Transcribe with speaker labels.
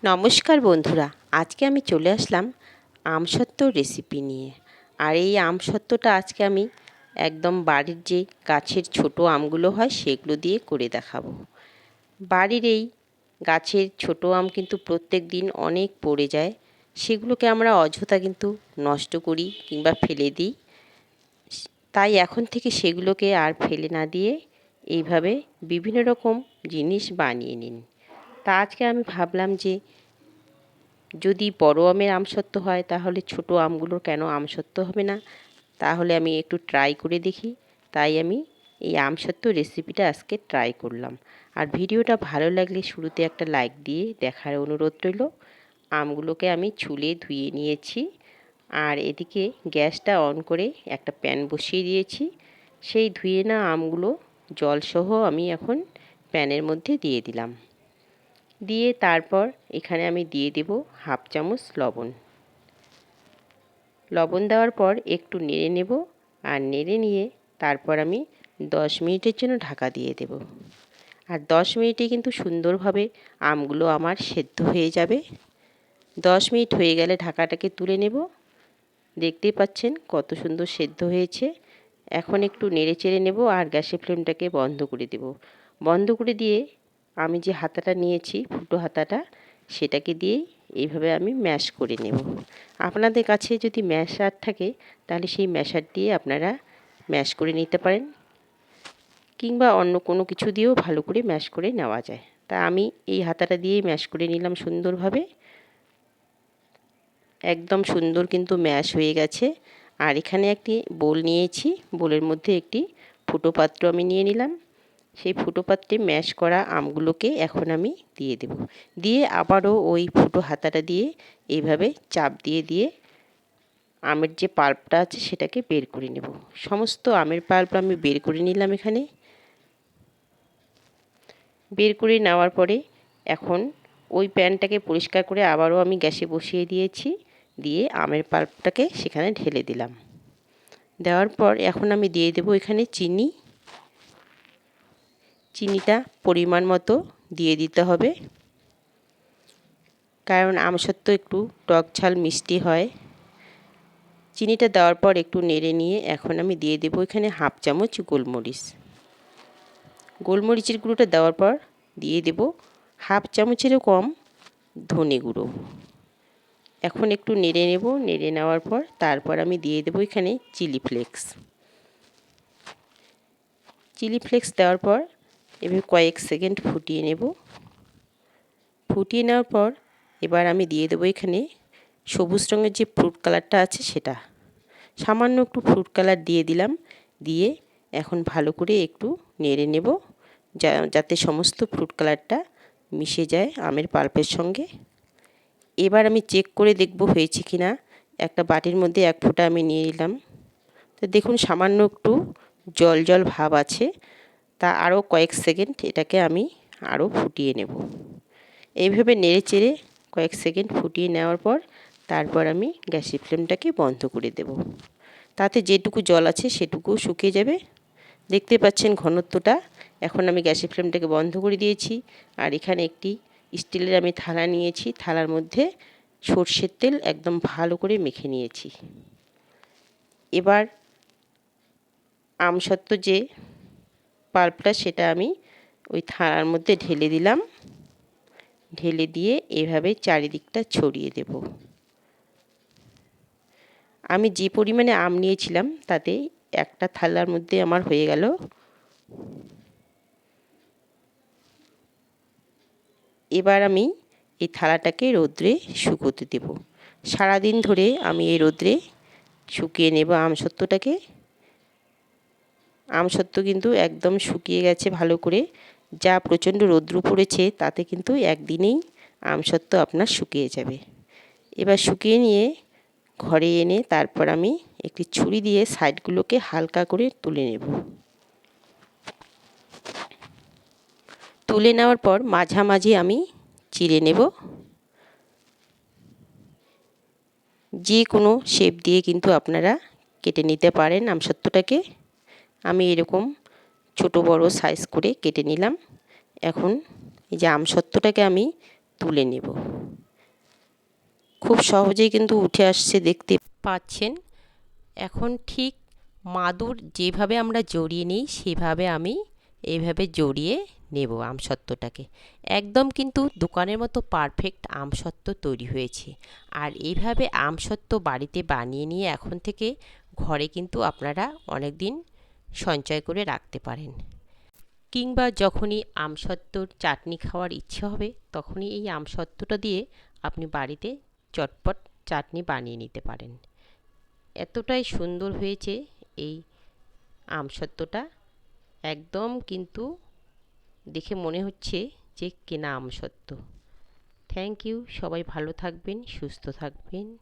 Speaker 1: নমস্কার বন্ধুরা, আজকে আমি চলে আসলাম আমসত্ত্বর রেসিপি নিয়ে। আর এই আমসত্ত্বটা আজকে আমি একদম বাড়ির যে গাছের ছোট আমগুলো হয় সেগুলো দিয়ে করে দেখাবো। বাড়ির এই গাছের ছোট আম কিন্তু প্রত্যেক দিন অনেক পড়ে যায়, সেগুলোকে আমরা অযথা কিন্তু নষ্ট করি কিংবা ফেলে দিই। তাই এখন থেকে সেগুলোকে আর ফেলে না দিয়ে এইভাবে বিভিন্ন রকম জিনিস বানিয়ে নিন। তা আজকে আমি ভাবলাম যে যদি বড় আমের আমসত্ত্ব হয় তাহলে ছোট আমগুলোর কেন আমসত্ত্ব হবে না, তাহলে আমি একটু ট্রাই করে দেখি। তাই আমি এই আমসত্ত্ব রেসিপিটা আজকে ট্রাই করলাম। আর ভিডিওটা ভালো লাগলে শুরুতে একটা লাইক দিয়ে দেখার অনুরোধ রইল। আমগুলোকে আমি ছুলে ধুয়ে নিয়েছি, আর এদিকে গ্যাসটা অন করে একটা প্যান বসিয়ে দিয়েছি। সেই ধুয়ে না আমগুলো জলসহ আমি এখন প্যানের মধ্যে দিয়ে দিলাম। দিয়ে তারপর এখানে আমি দিয়ে দেব হাফ চামচ লবণ। লবণ দেওয়ার পর একটু নেড়ে নেব, আর নেড়ে নিয়ে তারপর আমি 10 মিনিটের জন্য ঢাকা দিয়ে দেব। আর 10 মিনিটে কিন্তু সুন্দরভাবে আমগুলো আমার সেদ্ধ হয়ে যাবে। 10 মিনিট হয়ে গেলে ঢাকাটাকে তুলে নেব। দেখতেই পাচ্ছেন কত সুন্দর সেদ্ধ হয়েছে। এখন একটু নেড়ে চেড়ে নেব আর গ্যাসের ফ্লেমটাকে বন্ধ করে দেব। বন্ধ করে দিয়ে আমি যে হাতাটা নিয়েছি, ফুটো হাতাটা, সেটাকে দিয়ে এইভাবে আমি ম্যাশ করে নেব। আপনাদের কাছে যদি ম্যাশার থাকে তাহলে সেই ম্যাশার দিয়ে আপনারা ম্যাশ করে নিতে পারেন, কিংবা অন্য কোনো কিছু দিয়েও ভালো করে ম্যাশ করে নেওয়া যায়। তা আমি এই হাতাটা দিয়েই ম্যাশ করে নিলাম সুন্দরভাবে। একদম সুন্দর কিন্তু ম্যাশ হয়ে গেছে। আর এখানে একটি বোল নিয়েছি, বোলের মধ্যে একটি ফুটো পাত্র আমি নিয়ে নিলাম। সেই ফুটো পাত্রে ম্যাশ করা আমগুলোকে এখন আমি দিয়ে দেব। দিয়ে আবারও ওই ফুটো হাতাটা দিয়ে এইভাবে চাপ দিয়ে দিয়ে আমের যে পাল্পটা আছে সেটাকে বের করে নেব। সমস্ত আমের পাল্প আমি বের করে নিলাম। এখানে বের করে নেওয়ার পরে এখন ওই প্যানটাকে পরিষ্কার করে আবারও আমি গ্যাসে বসিয়ে দিয়েছি। দিয়ে আমের পাল্পটাকে সেখানে ঢেলে দিলাম। দেওয়ার পর এখন আমি দিয়ে দেব এখানে চিনি। চিনিটা পরিমাণ মতো দিয়ে দিতে হবে, কারণ আমসত্ত্ব একটু টক ঝাল মিষ্টি হয়। চিনিটা দেওয়ার পর একটু নেড়ে নিয়ে এখন আমি দিয়ে দেব এখানে হাফ চামচ গোলমরিচ। গোলমরিচের গুঁড়োটা দেওয়ার পর দিয়ে দেব হাফ চামচেরও কম ধনে গুঁড়ো। এখন একটু নেড়ে নেব। নেড়ে নেওয়ার পর তারপর আমি দিয়ে দেব এখানে চিলি ফ্লেক্স। চিলি ফ্লেক্স দেওয়ার পর এভাবে কয়েক সেকেন্ড ফুটিয়ে নেব। ফুটিয়ে নেওয়ার পর এবার আমি দিয়ে দেবো এখানে সবুজ রঙের যে ফ্রুট কালারটা আছে সেটা, সামান্য একটু ফ্রুট কালার দিয়ে দিলাম। দিয়ে এখন ভালো করে একটু নেড়ে নেব, যাতে সমস্ত ফ্রুট কালারটা মিশে যায় আমের পাল্পের সঙ্গে। এবার আমি চেক করে দেখব হয়েছে কি না। একটা বাটির মধ্যে এক ফোঁটা আমি নিয়ে নিলাম। তো দেখুন সামান্য একটু জল জল ভাব আছে। তা আরও কয়েক সেকেন্ড এটাকে আমি আরও ফুটিয়ে নেব। এইভাবে নেড়ে চেড়ে কয়েক সেকেন্ড ফুটিয়ে নেওয়ার পর তারপর আমি গ্যাসের ফ্লেমটাকে বন্ধ করে দেব। তাতে যেটুকু জল আছে সেটুকু শুকিয়ে যাবে। দেখতে পাচ্ছেন ঘনত্বটা। এখন আমি গ্যাসের ফ্লেমটাকে বন্ধ করে দিয়েছি। আর এখানে একটি স্টিলের আমি থালা নিয়েছি, থালার মধ্যে সর্ষের তেল একদম ভালো করে মেখে নিয়েছি। এবার আমসত্ত্ব যে পাল্পটা সেটা আমি ওই থালার মধ্যে ঢেলে দিলাম। ঢেলে দিয়ে এভাবে চারিদিকটা ছড়িয়ে দেব। আমি যে পরিমাণে আম নিয়েছিলাম তাতে একটা থালার মধ্যে আমার হয়ে গেল। এবার আমি এই থালাটাকে রোদ্রে শুকোতে দেব। সারাদিন ধরে আমি এই রোদ্রে শুকিয়ে নেব আমসত্ত্বটাকে। আমসত্ত্ব কিন্তু একদম শুকিয়ে গেছে ভালো করে। যা প্রচণ্ড রৌদ্র পড়েছে তাতে কিন্তু একদিনেই আমসত্ত্ব আপনার শুকিয়ে যাবে। এবার শুকিয়ে নিয়ে ঘরে এনে তারপর আমি একটি ছুরি দিয়ে সাইডগুলোকে হালকা করে তুলে নেব। তুলে নেওয়ার পর মাঝামাঝি আমি চিড়ে নেব। যে কোনো শেপ দিয়ে কিন্তু আপনারা কেটে নিতে পারেন আমসত্ত্বটাকে। আমি এরকম ছোট বড় সাইজ করে কেটে নিলাম। এখন এই যে আমসত্ত্বটাকে আমি তুলে নেব। খুব সহজেই কিন্তু উঠে আসছে, দেখতে পাচ্ছেন। এখন ঠিক মাদুর যেভাবে আমরা জড়িয়ে নিই সেভাবে আমি এইভাবে জড়িয়ে নেব আমসত্ত্বটাকে। একদম কিন্তু দোকানের মতো পারফেক্ট আমসত্ত্ব তৈরি হয়েছে। আর এইভাবে আমসত্ত্ব বাড়িতে বানিয়ে নিয়ে এখন থেকে ঘরে কিন্তু আপনারা অনেক দিন সঞ্চয় করে রাখতে পারেন। কিংবা যখনই আমসত্ত্বর চাটনি খাওয়ার ইচ্ছে হবে তখনই এই আমসত্ত্বটা দিয়ে আপনি বাড়িতে চটপট চাটনি বানিয়ে নিতে পারেন। এতটাই সুন্দর হয়েছে এই আমসত্ত্বটা, একদম কিন্তু দেখে মনে হচ্ছে যে কেনা আমসত্ত্ব। থ্যাংক ইউ, সবাই ভালো থাকবেন, সুস্থ থাকবেন।